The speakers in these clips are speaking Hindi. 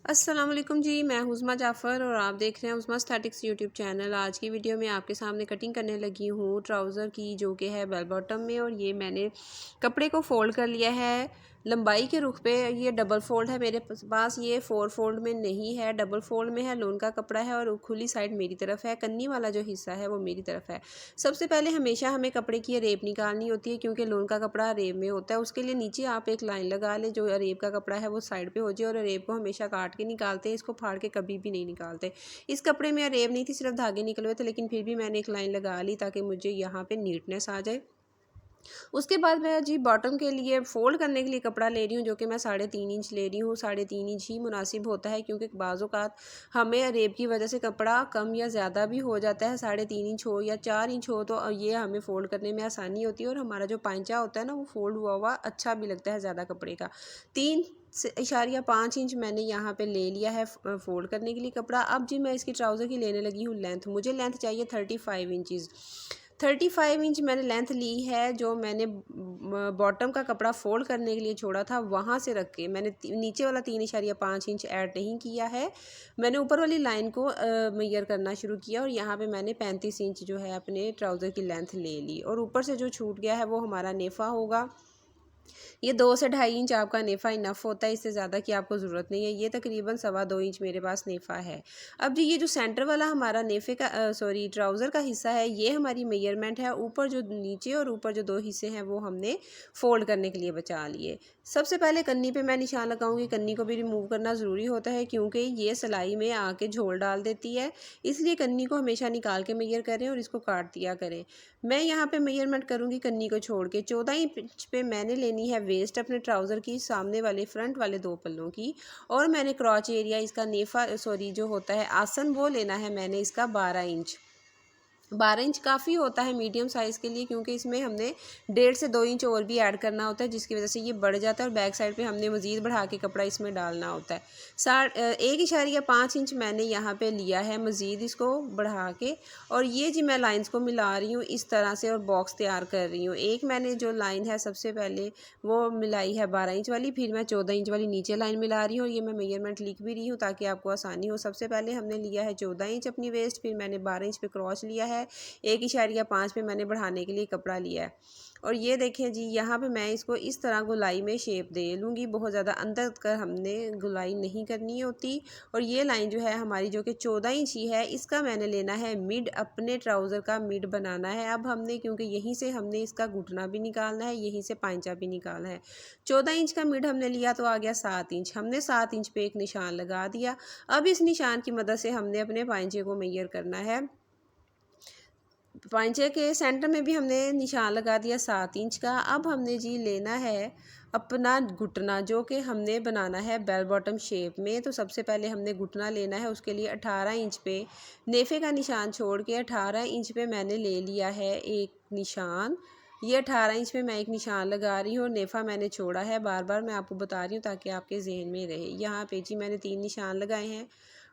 अस्सलाम वालेकुम जी, मैं उज़मा जाफ़र और आप देख रहे हैं उज़मा एस्थेटिक्स यूट्यूब चैनल। आज की वीडियो में आपके सामने कटिंग करने लगी हूँ ट्राउज़र की, जो कि है बेल बॉटम में। और ये मैंने कपड़े को फ़ोल्ड कर लिया है लंबाई के रुख पे। ये डबल फ़ोल्ड है मेरे पास, ये 4 फ़ोल्ड में नहीं है, डबल फ़ोल्ड में है। लोन का कपड़ा है और खुली साइड मेरी तरफ है, कन्नी वाला जो हिस्सा है वो मेरी तरफ है। सबसे पहले हमेशा हमें कपड़े की रेब निकालनी होती है, क्योंकि लोन का कपड़ा रेब में होता है। उसके लिए नीचे आप एक लाइन लगा लें, जो रेब का कपड़ा है वो साइड पे हो जाए। और रेब को हमेशा काट के निकालते हैं, इसको फाड़ के कभी भी नहीं निकालते। इस कपड़े में रेब नहीं थी, सिर्फ धागे निकले हुए थे, लेकिन फिर भी मैंने एक लाइन लगा ली ताकि मुझे यहाँ पे नीटनेस आ जाए। उसके बाद मैं जी बॉटम के लिए फ़ोल्ड करने के लिए कपड़ा ले रही हूँ, जो कि मैं 3.5 इंच ले रही हूँ। 3.5 इंच ही मुनासिब होता है, क्योंकि बाज़ औक़ात हमें रेब की वजह से कपड़ा कम या ज़्यादा भी हो जाता है। 3.5 इंच हो या 4 इंच हो, तो ये हमें फ़ोल्ड करने में आसानी होती है। और हमारा जो पांचा होता है ना, वो फ़ोल्ड हुआ हुआ अच्छा भी लगता है ज़्यादा कपड़े का। 3.5 इंच मैंने यहाँ पे ले लिया है फ़ोल्ड करने के लिए कपड़ा। अब जी मैं इसकी ट्राउज़र की लेने लगी हूँ लेंथ। मुझे लेंथ चाहिए 35 इंचज़। 35 इंच मैंने लेंथ ली है, जो मैंने बॉटम का कपड़ा फ़ोल्ड करने के लिए छोड़ा था वहाँ से रख के मैंने नीचे वाला 3.5 इंच ऐड नहीं किया है। मैंने ऊपर वाली लाइन को मेजर करना शुरू किया, और यहाँ पे मैंने 35 इंच जो है अपने ट्राउज़र की लेंथ ले ली। और ऊपर से जो छूट गया है वो हमारा नेफ़ा होगा। ये 2 से 2.5 इंच आपका नेफ़ा इनफ होता है, इससे ज़्यादा की आपको ज़रूरत नहीं है। ये तकरीबन 2.25 इंच मेरे पास नेफ़ा है। अब जी ये जो सेंटर वाला हमारा नेफ़े का सॉरी ट्राउज़र का हिस्सा है, ये हमारी मेजरमेंट है। ऊपर जो नीचे और ऊपर जो 2 हिस्से हैं वो हमने फ़ोल्ड करने के लिए बचा लिए। सबसे पहले कन्नी पे मैं निशान लगाऊंगी। कन्नी को भी रिमूव करना ज़रूरी होता है, क्योंकि ये सिलाई में आके झोल डाल देती है। इसलिए कन्नी को हमेशा निकाल के मेजर करें और इसको काट दिया करें। मैं यहाँ पे मेजरमेंट करूँगी कन्नी को छोड़ के। 14 इंच पे मैंने लेनी है वेस्ट अपने ट्राउज़र की, सामने वाले फ्रंट वाले 2 पल्लों की। और मैंने क्रॉच एरिया इसका नेफा सॉरी जो होता है आसन, वो लेना है मैंने इसका 12 इंच। 12 इंच काफ़ी होता है मीडियम साइज़ के लिए, क्योंकि इसमें हमने 1.5 से 2 इंच और भी ऐड करना होता है, जिसकी वजह से ये बढ़ जाता है। और बैक साइड पे हमने मज़ीद बढ़ा के कपड़ा इसमें डालना होता है। 1.5 इंच मैंने यहाँ पे लिया है मज़ीद इसको बढ़ा के। और ये जी मैं लाइंस को मिला रही हूँ इस तरह से, और बॉक्स तैयार कर रही हूँ। एक मैंने जो लाइन है सबसे पहले वो मिलाई है 12 इंच वाली, फिर मैं 14 इंच वाली नीचे लाइन मिला रही हूँ। और ये मैं मेजरमेंट लिख भी रही हूँ ताकि आपको आसानी हो। सबसे पहले हमने लिया है 14 इंच अपनी वेस्ट, फिर मैंने 12 इंच पे क्रॉच लिया है, 1.5 पे मैंने बढ़ाने के लिए कपड़ा लिया है। और ये देखें जी, यहाँ पे मैं इसको इस तरह गोलाई में शेप दे लूँगी। बहुत ज़्यादा अंदर कर हमने गोलाई नहीं करनी होती। और ये लाइन जो है हमारी, जो कि 14 इंच ही है, इसका मैंने लेना है मिड, अपने ट्राउज़र का मिड बनाना है अब हमने, क्योंकि यहीं से हमने इसका घुटना भी निकालना है, यहीं से पांचा भी निकालना है। 14 इंच का मिड हमने लिया तो आ गया 7 इंच। हमने 7 इंच पे एक निशान लगा दिया। अब इस निशान की मदद से हमने अपने पांचे को मेजर करना है। पांचे के सेंटर में भी हमने निशान लगा दिया 7 इंच का। अब हमने जी लेना है अपना घुटना, जो कि हमने बनाना है बेल बॉटम शेप में। तो सबसे पहले हमने घुटना लेना है, उसके लिए 18 इंच पे नेफे का निशान छोड़ के 18 इंच पे मैंने ले लिया है एक निशान। ये 18 इंच पे मैं एक निशान लगा रही हूँ, और नेफा मैंने छोड़ा है। बार बार मैं आपको बता रही हूँ ताकि आपके जहन में रहे। यहाँ पे जी मैंने 3 निशान लगाए हैं।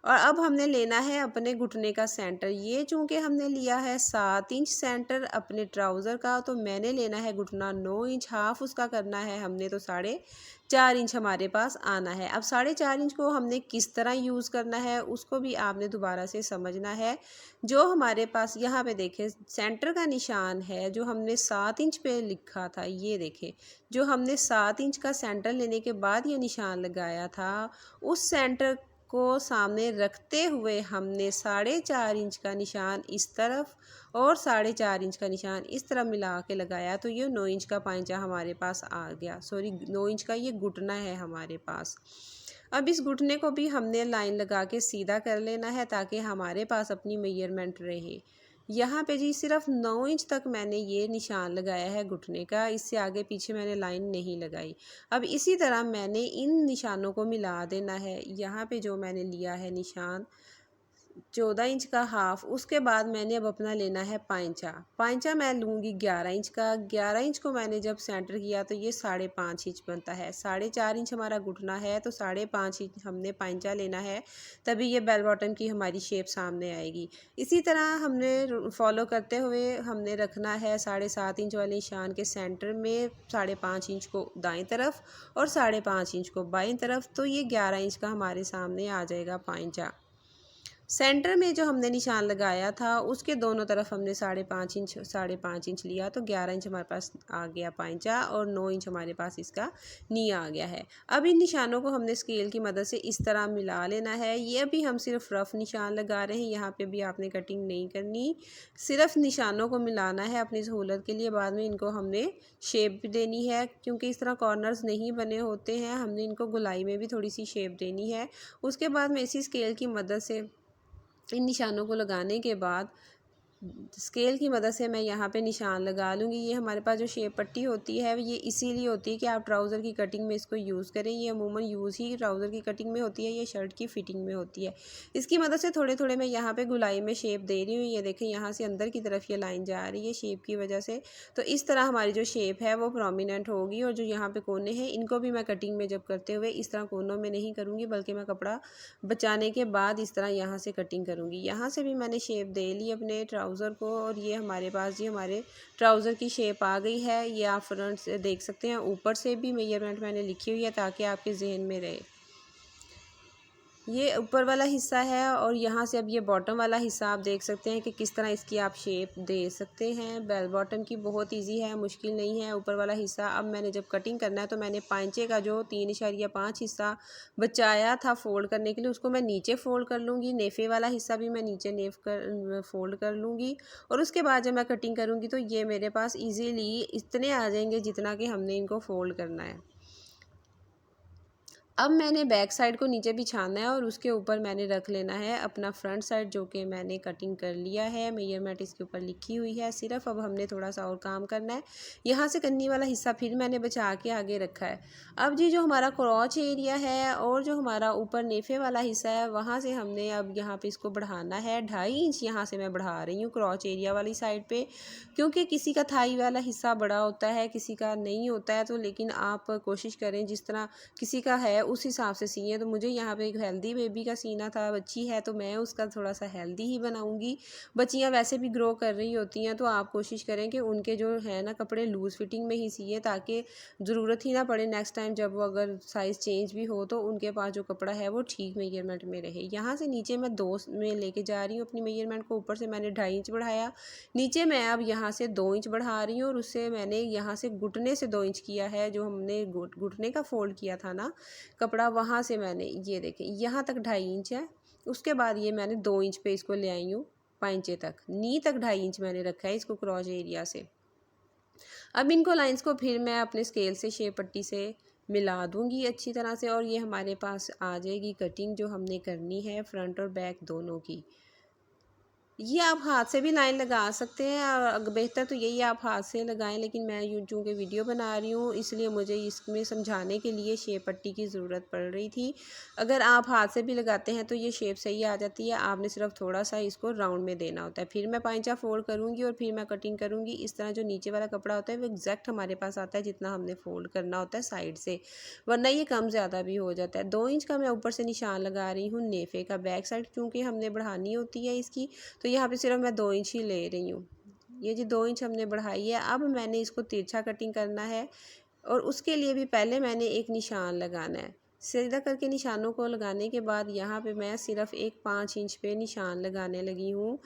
और अब हमने लेना है अपने घुटने का सेंटर। ये चूँकि हमने लिया है 7 इंच सेंटर अपने ट्राउज़र का, तो मैंने लेना है घुटना 9 इंच, हाफ उसका करना है हमने, तो 4.5 इंच हमारे पास आना है। अब 4.5 इंच को हमने किस तरह यूज़ करना है उसको भी आपने दोबारा से समझना है। जो हमारे पास यहाँ पे देखें सेंटर का निशान है, जो हमने 7 इंच पे लिखा था, ये देखें जो हमने 7 इंच का सेंटर लेने के बाद ये निशान लगाया था, उस सेंटर को सामने रखते हुए हमने 4.5 इंच का निशान इस तरफ और 4.5 इंच का निशान इस तरफ मिला के लगाया, तो ये 9 इंच का पांचा हमारे पास आ गया। सॉरी 9 इंच का ये घुटना है हमारे पास। अब इस घुटने को भी हमने लाइन लगा के सीधा कर लेना है, ताकि हमारे पास अपनी मेजरमेंट रहे। यहाँ पे जी सिर्फ 9 इंच तक मैंने ये निशान लगाया है घुटने का, इससे आगे पीछे मैंने लाइन नहीं लगाई। अब इसी तरह मैंने इन निशानों को मिला देना है। यहाँ पे जो मैंने लिया है निशान 14 इंच का हाफ। उसके बाद मैंने अब अपना लेना है पाइंचा। पाइंचा मैं लूँगी 11 इंच का। 11 इंच को मैंने जब सेंटर किया तो ये 5.5 इंच बनता है। 4.5 इंच हमारा घुटना है तो 5.5 इंच हमने पाइंचा लेना है, तभी ये बेल बॉटम की हमारी शेप सामने आएगी। इसी तरह हमने फॉलो करते हुए हमने रखना है 7.5 इंच वाले निशान के सेंटर में 5.5 इंच को दाएं तरफ और 5.5 इंच को बाएं तरफ, तो ये 11 इंच का हमारे सामने आ जाएगा पाइंचा। सेंटर में जो हमने निशान लगाया था उसके दोनों तरफ हमने 5.5 इंच लिया, तो 11 इंच हमारे पास आ गया पाइंचा और 9 इंच हमारे पास इसका नी आ गया है। अब इन निशानों को हमने स्केल की मदद से इस तरह मिला लेना है। ये अभी हम सिर्फ रफ निशान लगा रहे हैं, यहाँ पे भी आपने कटिंग नहीं करनी, सिर्फ निशानों को मिलाना है अपनी सहूलत के लिए। बाद में इनको हमने शेप भी देनी है, क्योंकि इस तरह कॉर्नर्स नहीं बने होते हैं, हमने इनको गोलाई में भी थोड़ी सी शेप देनी है। उसके बाद में इसी स्केल की मदद से इन निशानों को लगाने के बाद स्केल की मदद से मैं यहाँ पे निशान लगा लूँगी। ये हमारे पास जो शेप पट्टी होती है ये इसीलिए होती है कि आप ट्राउज़र की कटिंग में इसको यूज़ करें। ये अमूमन यूज़ ही ट्राउज़र की कटिंग में होती है, ये शर्ट की फिटिंग में होती है। इसकी मदद से थोड़े थोड़े मैं यहाँ पे गुलाई में शेप दे रही हूँ। ये देखें यहाँ से अंदर की तरफ ये लाइन जा रही है शेप की वजह से, तो इस तरह हमारी जो शेप है वो प्रोमिनेंट होगी। और जो यहाँ पे कोने हैं इनको भी मैं कटिंग में जब करते हुए इस तरह कोनों में नहीं करूँगी, बल्कि मैं कपड़ा बचाने के बाद इस तरह यहाँ से कटिंग करूँगी। यहाँ से भी मैंने शेप दे ली अपने ट्राउज़र को, और ये हमारे पास जी हमारे ट्राउज़र की शेप आ गई है। ये आप फ्रंट से देख सकते हैं, ऊपर से भी मेजरमेंट मैंने लिखी हुई है ताकि आपके जहन में रहे। ये ऊपर वाला हिस्सा है और यहाँ से अब ये बॉटम वाला हिस्सा आप देख सकते हैं कि किस तरह इसकी आप शेप दे सकते हैं। बेल बॉटम की बहुत इजी है, मुश्किल नहीं है। ऊपर वाला हिस्सा अब मैंने जब कटिंग करना है तो मैंने पांचे का जो 3.5 हिस्सा बचाया था फोल्ड करने के लिए उसको मैं नीचे फोल्ड कर लूँगी। नेफे वाला हिस्सा भी मैं नीचे फोल्ड कर लूँगी, और उसके बाद जब मैं कटिंग करूँगी तो ये मेरे पास ईजीली इतने आ जाएंगे जितना कि हमने इनको फोल्ड करना है। अब मैंने बैक साइड को नीचे बिछाना है और उसके ऊपर मैंने रख लेना है अपना फ्रंट साइड, जो कि मैंने कटिंग कर लिया है। मेजरमेंट इसके ऊपर लिखी हुई है, सिर्फ अब हमने थोड़ा सा और काम करना है। यहाँ से कन्नी वाला हिस्सा फिर मैंने बचा के आगे रखा है। अब जी जो हमारा क्रॉच एरिया है और जो हमारा ऊपर नेफे वाला हिस्सा है वहाँ से हमने अब यहाँ पे इसको बढ़ाना है 2.5 इंच। यहाँ से मैं बढ़ा रही हूँ क्रॉच एरिया वाली साइड पे, क्योंकि किसी का थाई वाला हिस्सा बड़ा होता है, किसी का नहीं होता है। तो लेकिन आप कोशिश करें जिस तरह किसी का है उस हिसाब से सिए। तो मुझे यहाँ पे एक हेल्दी बेबी का सीना था, बच्ची है तो मैं उसका थोड़ा सा हेल्दी ही बनाऊंगी। बच्चियाँ वैसे भी ग्रो कर रही होती हैं, तो आप कोशिश करें कि उनके जो है ना कपड़े लूज़ फिटिंग में ही सिए, ताकि ज़रूरत ही ना पड़े नेक्स्ट टाइम जब वो अगर साइज़ चेंज भी हो तो उनके पास जो कपड़ा है वो ठीक मेजरमेंट में रहे। यहाँ से नीचे मैं 2 में लेके जा रही हूँ अपनी मेजरमेंट को। ऊपर से मैंने 2.5 इंच बढ़ाया, नीचे मैं अब यहाँ से 2 इंच बढ़ा रही हूँ, और उससे मैंने यहाँ से घुटने से 2 इंच किया है। जो हमने घुटने का फोल्ड किया था ना कपड़ा, वहाँ से मैंने ये देखें यहाँ तक 2.5 इंच है। उसके बाद ये मैंने 2 इंच पे इसको ले आई हूँ पाइंचे तक, नी तक 2.5 इंच मैंने रखा है इसको क्रॉच एरिया से। अब इनको लाइंस को फिर मैं अपने स्केल से शेप पट्टी से मिला दूंगी अच्छी तरह से, और ये हमारे पास आ जाएगी कटिंग जो हमने करनी है फ्रंट और बैक दोनों की। ये आप हाथ से भी लाइन लगा सकते हैं, बेहतर तो यही आप हाथ से लगाएं, लेकिन मैं चूँकि वीडियो बना रही हूँ इसलिए मुझे इसमें समझाने के लिए शेप पट्टी की ज़रूरत पड़ रही थी। अगर आप हाथ से भी लगाते हैं तो ये शेप सही आ जाती है, आपने सिर्फ थोड़ा सा इसको राउंड में देना होता है। फिर मैं पाइंचा फोल्ड करूँगी और फिर मैं कटिंग करूँगी। इस तरह जो नीचे वाला कपड़ा होता है वो एग्जैक्ट हमारे पास आता है जितना हमने फोल्ड करना होता है साइड से, वरना ये कम ज़्यादा भी हो जाता है। 2 इंच का मैं ऊपर से निशान लगा रही हूँ नेफे का, बैक साइड क्योंकि हमने बढ़ानी होती है इसकी, तो यहाँ पे सिर्फ मैं 2 इंच ही ले रही हूँ। ये जी 2 इंच हमने बढ़ाई है। अब मैंने इसको तिरछा कटिंग करना है, और उसके लिए भी पहले मैंने एक निशान लगाना है। सीधा करके निशानों को लगाने के बाद यहाँ पे मैं सिर्फ एक 5 इंच पे निशान लगाने लगी हूँ।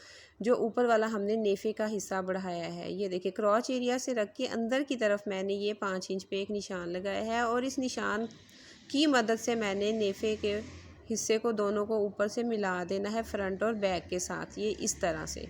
जो ऊपर वाला हमने नेफे का हिस्सा बढ़ाया है, ये देखिए क्रॉच एरिया से रख के अंदर की तरफ मैंने ये 5 इंच पे एक निशान लगाया है, और इस निशान की मदद से मैंने नेफे के हिस्से को दोनों को ऊपर से मिला देना है फ्रंट और बैक के साथ, ये इस तरह से।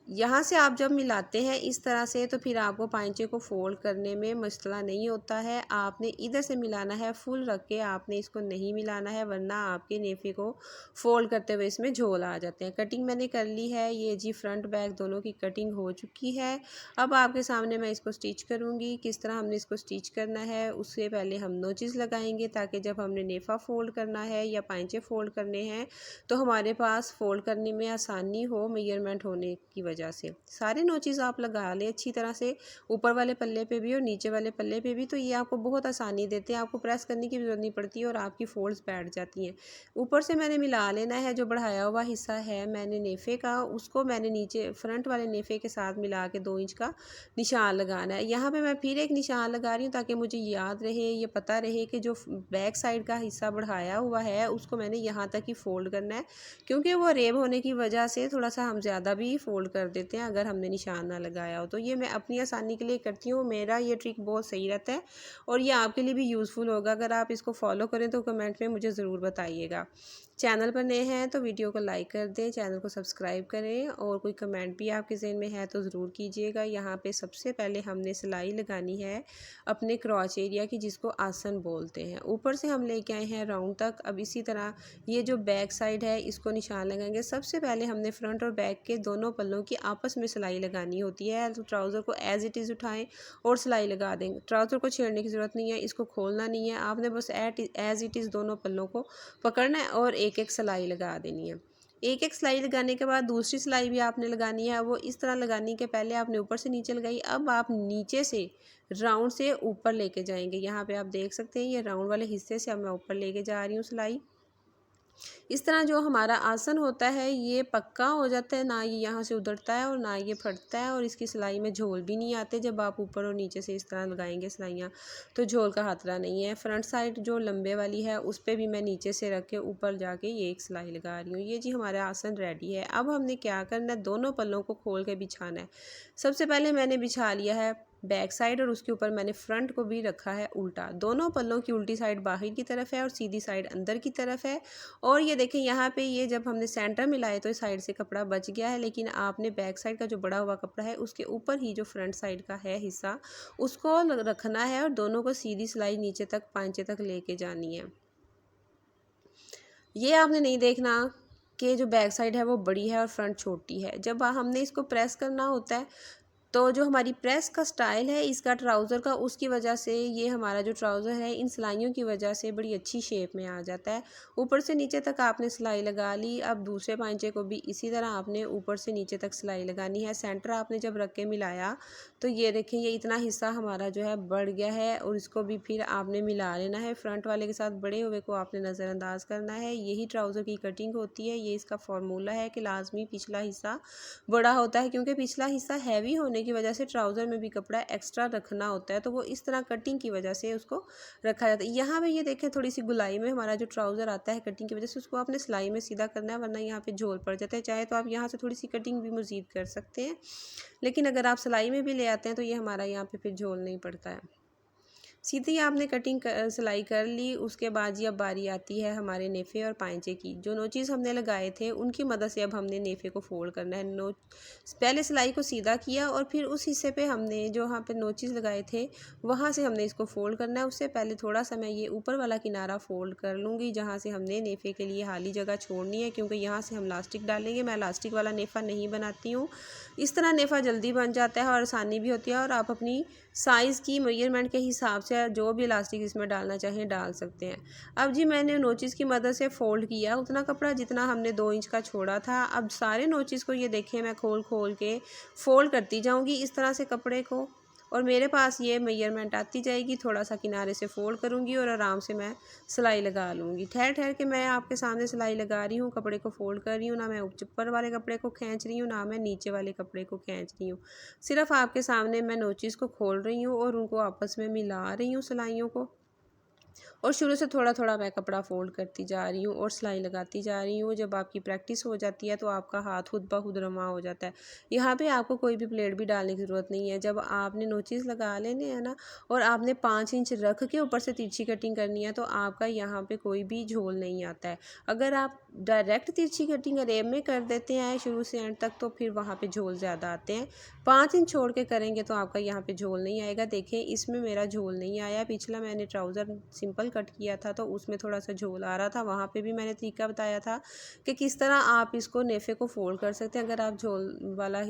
यहाँ से आप जब मिलाते हैं इस तरह से तो फिर आपको पाइंचे को फोल्ड करने में मसला नहीं होता है। आपने इधर से मिलाना है, फुल रख के आपने इसको नहीं मिलाना है, वरना आपके नेफे को फोल्ड करते हुए इसमें झोल आ जाते हैं। कटिंग मैंने कर ली है, ये जी फ्रंट बैक दोनों की कटिंग हो चुकी है। अब आपके सामने मैं इसको स्टिच करूँगी। किस तरह हमने इसको स्टिच करना है, उससे पहले हम नोचेस लगाएंगे ताकि जब हमने नेफा फोल्ड करना है या पाइंचे फोल्ड करने हैं तो हमारे पास फोल्ड करने में आसानी हो, मेजरमेंट होने की वजह से। सारे नोचेस आप लगा लें अच्छी तरह से, ऊपर वाले पल्ले पे भी और नीचे वाले पल्ले पे भी, तो ये आपको बहुत आसानी देते हैं। आपको प्रेस करने की ज़रूरत नहीं पड़ती और आपकी फोल्ड्स बैठ जाती हैं। ऊपर से मैंने मिला लेना है, जो बढ़ाया हुआ हिस्सा है मैंने नेफे का, उसको मैंने नीचे फ्रंट वाले नेफे के साथ मिला के 2 इंच का निशान लगाना है। यहाँ पे मैं फिर एक निशान लगा रही हूँ ताकि मुझे याद रहे, ये पता रहे कि जो बैक साइड का हिस्सा बढ़ाया हुआ है उसको मैंने यहाँ तक ही फोल्ड करना है, क्योंकि वो रेब होने की वजह से थोड़ा सा हम ज़्यादा भी फोल्ड कर देते हैं अगर हमने निशान ना लगाया हो। तो ये मैं अपनी आसानी के लिए करती हूँ, मेरा ये ट्रिक बहुत सही रहता है और ये आपके लिए भी यूज़फुल होगा। अगर आप इसको फॉलो करें तो कमेंट में मुझे ज़रूर बताइएगा। चैनल पर नए हैं तो वीडियो को लाइक कर दें, चैनल को सब्सक्राइब करें और कोई कमेंट भी आपके ज़हन में है तो ज़रूर कीजिएगा। यहाँ पे सबसे पहले हमने सिलाई लगानी है अपने क्रॉच एरिया की, जिसको आसन बोलते हैं। ऊपर से हम लेके आए हैं राउंड तक। अब इसी तरह ये जो बैक साइड है इसको निशान लगाएंगे। सबसे पहले हमने फ्रंट और बैक के दोनों पल्लों की आपस में सिलाई लगानी होती है। तो ट्राउज़र को एज़ इट इज़ उठाएं और सिलाई लगा देंगे। ट्राउज़र को छेड़ने की ज़रूरत नहीं है, इसको खोलना नहीं है, आपने बस एज़ इट इज़ दोनों पल्लों को पकड़ना है और एक एक सिलाई लगा देनी है। एक एक सिलाई लगाने के बाद दूसरी सिलाई भी आपने लगानी है। वो इस तरह लगाने के पहले आपने ऊपर से नीचे लगाई, अब आप नीचे से राउंड से ऊपर लेके जाएंगे। यहाँ पे आप देख सकते हैं ये राउंड वाले हिस्से से अब मैं ऊपर लेके जा रही हूँ सिलाई। इस तरह जो हमारा आसन होता है ये पक्का हो जाता है, ना ये यहाँ से उधरता है और ना ये फटता है और इसकी सिलाई में झोल भी नहीं आते। जब आप ऊपर और नीचे से इस तरह लगाएंगे सिलाइयाँ तो झोल का खतरा नहीं है। फ्रंट साइड जो लंबे वाली है उस पर भी मैं नीचे से रख के ऊपर जाके ये एक सिलाई लगा रही हूँ। ये जी हमारा आसन रेडी है। अब हमने क्या करना है, दोनों पल्लों को खोल के बिछाना है। सबसे पहले मैंने बिछा लिया है बैक साइड और उसके ऊपर मैंने फ्रंट को भी रखा है उल्टा। दोनों पल्लों की उल्टी साइड बाहर की तरफ है और सीधी साइड अंदर की तरफ है। और ये देखें यहाँ पे ये जब हमने सेंटर मिलाए तो इस साइड से कपड़ा बच गया है, लेकिन आपने बैक साइड का जो बड़ा हुआ कपड़ा है उसके ऊपर ही जो फ्रंट साइड का है हिस्सा उसको रखना है और दोनों को सीधी सिलाई नीचे तक पांचे तक लेके जानी है। ये आपने नहीं देखना कि जो बैक साइड है वो बड़ी है और फ्रंट छोटी है। जब हमने इसको प्रेस करना होता है तो जो हमारी प्रेस का स्टाइल है इसका ट्राउज़र का, उसकी वजह से ये हमारा जो ट्राउज़र है इन सिलाइयों की वजह से बड़ी अच्छी शेप में आ जाता है। ऊपर से नीचे तक आपने सिलाई लगा ली। अब दूसरे पांचे को भी इसी तरह आपने ऊपर से नीचे तक सिलाई लगानी है। सेंटर आपने जब रख के मिलाया तो ये देखें ये इतना हिस्सा हमारा जो है बढ़ गया है और इसको भी फिर आपने मिला लेना है। फ्रंट वाले के साथ बड़े हुए को आपने नज़रअंदाज करना है। यही ट्राउज़र की कटिंग होती है। ये इसका फार्मूला है कि लाजमी पिछला हिस्सा बड़ा होता है, क्योंकि पिछला हिस्सा हैवी होने की वजह से ट्राउज़र में भी कपड़ा एक्स्ट्रा रखना होता है, तो वो इस तरह कटिंग की वजह से उसको रखा जाता है। यहाँ पे ये देखें थोड़ी सी गुलाई में हमारा जो ट्राउज़र आता है कटिंग की वजह से उसको आपने सिलाई में सीधा करना है, वरना यहाँ पे झोल पड़ जाता है। चाहे तो आप यहाँ से थोड़ी सी कटिंग भी मज़ीद कर सकते हैं, लेकिन अगर आप सिलाई में भी ले आते हैं तो ये हमारा यहाँ पे फिर झोल नहीं पड़ता है। सीधी आपने कटिंग सिलाई कर ली। उसके बाद ये अब बारी आती है हमारे नेफे और पांचे की। जो नोचेस हमने लगाए थे उनकी मदद से अब हमने नेफे को फोल्ड करना है। पहले सिलाई को सीधा किया और फिर उस हिस्से पे हमने जो यहाँ पे नोचेस लगाए थे वहाँ से हमने इसको फोल्ड करना है। उससे पहले थोड़ा सा मैं ये ऊपर वाला किनारा फोल्ड कर लूँगी जहाँ से हमने नेफे के लिए खाली जगह छोड़नी है, क्योंकि यहाँ से हम लास्टिक डालेंगे। मैं लास्टिक वाला नेफा नहीं बनाती हूँ। इस तरह नेफा जल्दी बन जाता है और आसानी भी होती है और आप अपनी साइज़ की मेजरमेंट के हिसाब से जो भी इलास्टिक इसमें डालना चाहें डाल सकते हैं। अब जी मैंने नोचेस की मदद से फ़ोल्ड किया उतना कपड़ा जितना हमने 2 इंच का छोड़ा था। अब सारे नोचेस को ये देखें मैं खोल खोल के फ़ोल्ड करती जाऊंगी इस तरह से कपड़े को, और मेरे पास ये मेजरमेंट आती जाएगी। थोड़ा सा किनारे से फ़ोल्ड करूँगी और आराम से मैं सिलाई लगा लूँगी। ठहर ठहर के मैं आपके सामने सिलाई लगा रही हूँ, कपड़े को फ़ोल्ड कर रही हूँ, ना मैं ऊपर वाले कपड़े को खींच रही हूँ ना मैं नीचे वाले कपड़े को खींच रही हूँ। सिर्फ आपके सामने मैं नोचेस को खोल रही हूँ और उनको आपस में मिला रही हूँ सिलाइयों को, और शुरू से थोड़ा थोड़ा मैं कपड़ा फोल्ड करती जा रही हूँ और सिलाई लगाती जा रही हूँ। जब आपकी प्रैक्टिस हो जाती है तो आपका हाथ खुद ब खुद रमा हो जाता है। यहाँ पे आपको कोई भी प्लेट भी डालने की ज़रूरत नहीं है। जब आपने नोचेस लगा लेने हैं ना और आपने 5 इंच रख के ऊपर से तिरछी कटिंग करनी है तो आपका यहाँ पे कोई भी झोल नहीं आता है। अगर आप डायरेक्ट तिरछी कटिंग रेब में कर देते हैं शुरू से एंड तक तो फिर वहाँ पे झोल ज़्यादा आते हैं। 5 इंच छोड़ के करेंगे तो आपका यहाँ पे झोल नहीं आएगा। देखें इसमें मेरा झोल नहीं आया। पिछला मैंने ट्राउज़र सिंपल कट किया था तो उसमें थोड़ा सा झोल आ रहा था, वहाँ पे भी मैंने तरीका बताया था कि किस तरह आप इसको नेफे को फोल्ड कर सकते हैं अगर आप झोल वाला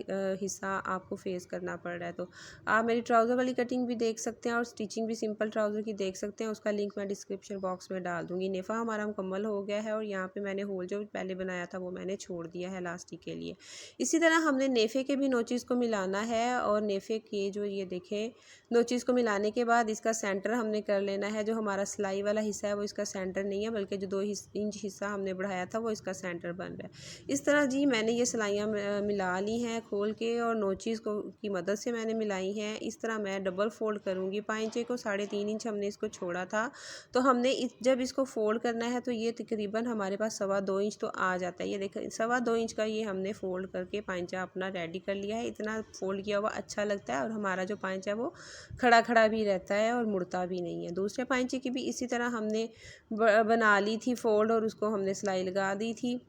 हिस्सा आपको फेस करना पड़ रहा है। तो आप मेरी ट्राउज़र वाली कटिंग भी देख सकते हैं और स्टिचिंग भी सिंपल ट्राउज़र की देख सकते हैं, उसका लिंक मैं डिस्क्रिप्शन बॉक्स में डाल दूँगी। नेफा हमारा मुकम्मल हो गया है और यहाँ पर मैंने होल जो पहले बनाया था वो मैंने छोड़ दिया है इलास्टिक के लिए। इसी तरह हमने नेफे के भी नोचेस को मिलाना है और नेफे के जो ये देखें नोचेस को मिलाने के बाद इसका सेंटर हमने कर लेना है। जो हमारा सिलाई वाला हिस्सा है वो इसका सेंटर नहीं है बल्कि जो 2 इंच हिस्सा हमने बढ़ाया था वो इसका सेंटर बन रहा है। इस तरह जी मैंने ये सिलाइयाँ मिला ली हैं खोल के और नोचेस को की मदद से मैंने मिलाई हैं। इस तरह मैं डबल फोल्ड करूँगी। पाइंचे को 3.5 इंच हमने इसको छोड़ा था तो हमने जब इसको फोल्ड करना है तो ये तकरीबन हमारे पास 2.25 इंच तो आ जाता है। ये देखें 2.25 इंच का ये हमने फोल्ड करके पाइंचा अपना रेडी कर लिया है। इतना फोल्ड किया हुआ अच्छा लगता है और हमारा जो पाइंचा है वो खड़ा खड़ा भी रहता है और मुड़ता भी नहीं है। दूसरे पाइंचे की भी इसी तरह हमने बना ली थी फोल्ड और उसको हमने सिलाई लगा दी थी।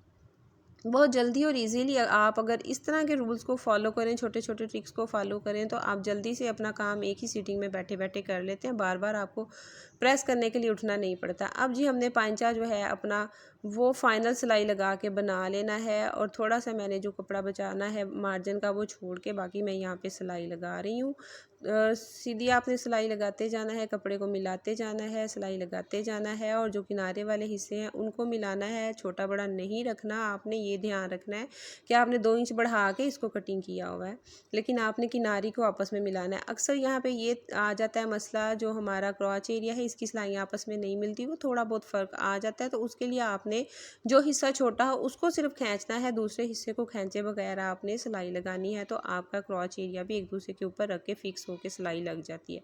बहुत जल्दी और इजीली आप अगर इस तरह के रूल्स को फॉलो करें, छोटे छोटे ट्रिक्स को फॉलो करें तो आप जल्दी से अपना काम एक ही सीटिंग में बैठे बैठे कर लेते हैं। बार बार आपको प्रेस करने के लिए उठना नहीं पड़ता। अब जी हमने पांचा जो है अपना वो फाइनल सिलाई लगा के बना लेना है और थोड़ा सा मैंने जो कपड़ा बचाना है मार्जिन का वो छोड़ के बाकी मैं यहाँ पे सिलाई लगा रही हूँ। सीधी आपने सिलाई लगाते जाना है, कपड़े को मिलाते जाना है, सिलाई लगाते जाना है और जो किनारे वाले हिस्से हैं उनको मिलाना है। छोटा बड़ा नहीं रखना, आपने ये ध्यान रखना है कि आपने 2 इंच बढ़ा के इसको कटिंग किया हुआ है लेकिन आपने किनारी को आपस में मिलाना है। अक्सर यहाँ पे ये आ जाता है मसला, जो हमारा क्रॉच एरिया है इसकी सिलाइयाँ आपस में नहीं मिलती, वो थोड़ा बहुत फ़र्क आ जाता है। तो उसके लिए आपने जो हिस्सा छोटा हो उसको सिर्फ खींचना है, दूसरे हिस्से को खींचे बगैर आपने सिलाई लगानी है तो आपका क्रॉच एरिया भी एक दूसरे के ऊपर रख के फिक्स होकर सिलाई लग जाती है।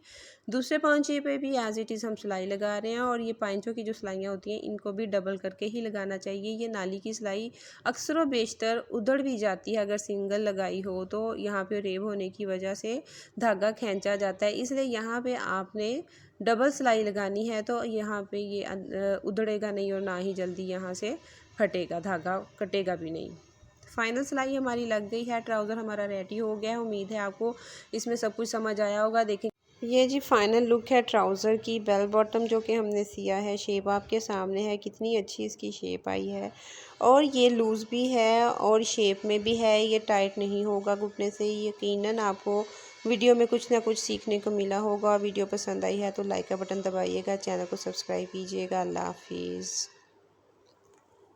दूसरे पांचे पे भी एज इट इज़ हम सिलाई लगा रहे हैं और ये पांचों की जो सिलाइयाँ होती हैं इनको भी डबल करके ही लगाना चाहिए। ये नाली की सिलाई अक्सर व बेशतर उधड़ भी जाती है अगर सिंगल लगाई हो तो यहाँ पे रेब होने की वजह से धागा खींचा जाता है, इसलिए यहाँ पे आपने डबल सिलाई लगानी है तो यहाँ पे ये उधड़ेगा नहीं और ना ही जल्दी यहाँ से फटेगा, धागा कटेगा भी नहीं। फाइनल सिलाई हमारी लग गई है, ट्राउज़र हमारा रेडी हो गया है। उम्मीद है आपको इसमें सब कुछ समझ आया होगा। देखें ये जी फाइनल लुक है ट्राउज़र की। बेल बॉटम जो कि हमने सिया है, शेप आपके सामने है, कितनी अच्छी इसकी शेप आई है और ये लूज़ भी है और शेप में भी है, ये टाइट नहीं होगा घुटने से। यकीनन आपको वीडियो में कुछ ना कुछ सीखने को मिला होगा। वीडियो पसंद आई है तो लाइक का बटन दबाइएगा, चैनल को सब्सक्राइब कीजिएगा। अल्लाह हाफिज़।